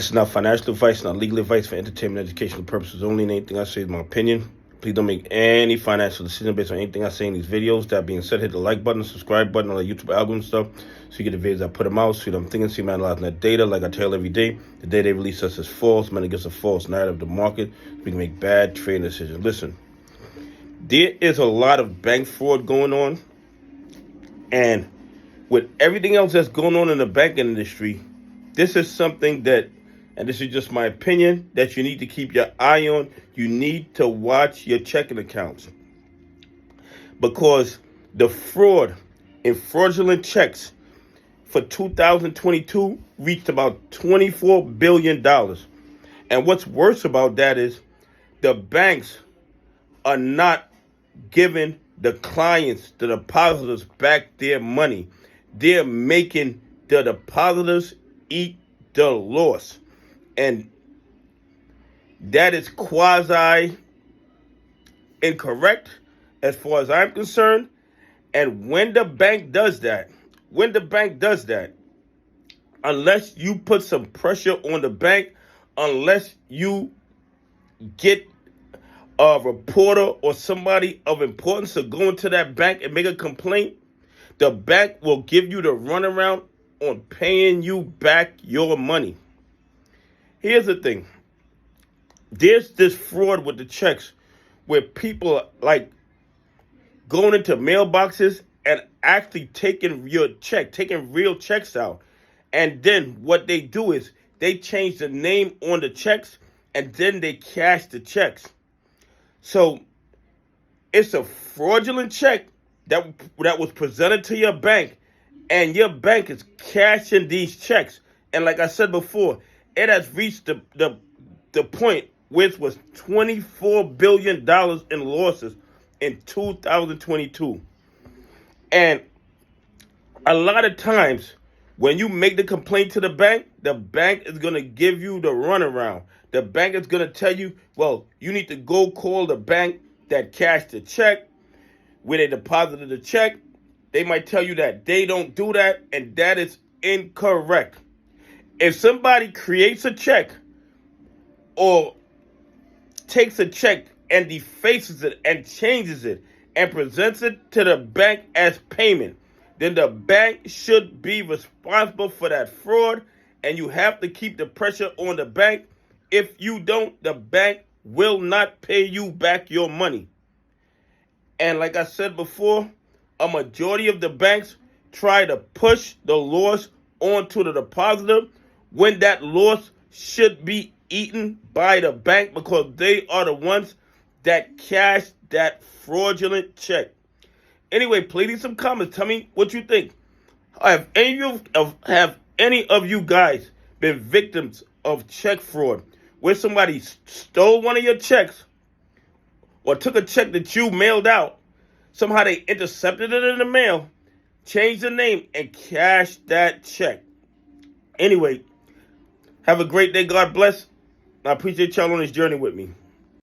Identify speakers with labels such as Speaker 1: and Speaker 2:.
Speaker 1: It's not financial advice, not legal advice, for entertainment and educational purposes only. And anything I say is my opinion. Please don't make any financial decision based on anything I say in these videos. That being said, hit the like button, subscribe button on the YouTube algorithm stuff so you get the videos I put them out. See what I'm thinking, see me analyzing that data. Like I tell every day, the day they release us is false. Man, it gets a false narrative of the market. We can make bad trading decisions. Listen, there is a lot of bank fraud going on. And with everything else that's going on in the banking industry, this is something that, and this is just my opinion, that you need to keep your eye on. You need to watch your checking accounts, because the fraud in fraudulent checks for 2022 reached about $24 billion. And what's worse about that is the banks are not giving the clients, the depositors, back their money. They're making the depositors eat the loss. And that is quasi incorrect as far as I'm concerned. And when the bank does that, unless you put some pressure on the bank, unless you get a reporter or somebody of importance to go into that bank and make a complaint, the bank will give you the runaround on paying you back your money. Here's the thing. There's this fraud with the checks where people are like going into mailboxes and actually taking your check, taking real checks out. And then what they do is they change the name on the checks and then they cash the checks. So it's a fraudulent check that was presented to your bank, and your bank is cashing these checks. And like I said before, it has reached the point where it was $24 billion in losses in 2022. And a lot of times when you make the complaint to the bank is going to give you the runaround. The bank is going to tell you, well, you need to go call the bank that cashed the check, where they deposited the check. They might tell you that they don't do that, and that is incorrect. If somebody creates a check or takes a check and defaces it and changes it and presents it to the bank as payment, then the bank should be responsible for that fraud, and you have to keep the pressure on the bank. If you don't, the bank will not pay you back your money. And like I said before, a majority of the banks try to push the loss onto the depositor when that loss should be eaten by the bank, because they are the ones that cashed that fraudulent check. Anyway, please leave some comments. Tell me what you think. Have any of you guys been victims of check fraud, where somebody stole one of your checks or took a check that you mailed out? Somehow they intercepted it in the mail, changed the name, and cashed that check. Anyway, have a great day. God bless. I appreciate y'all on this journey with me.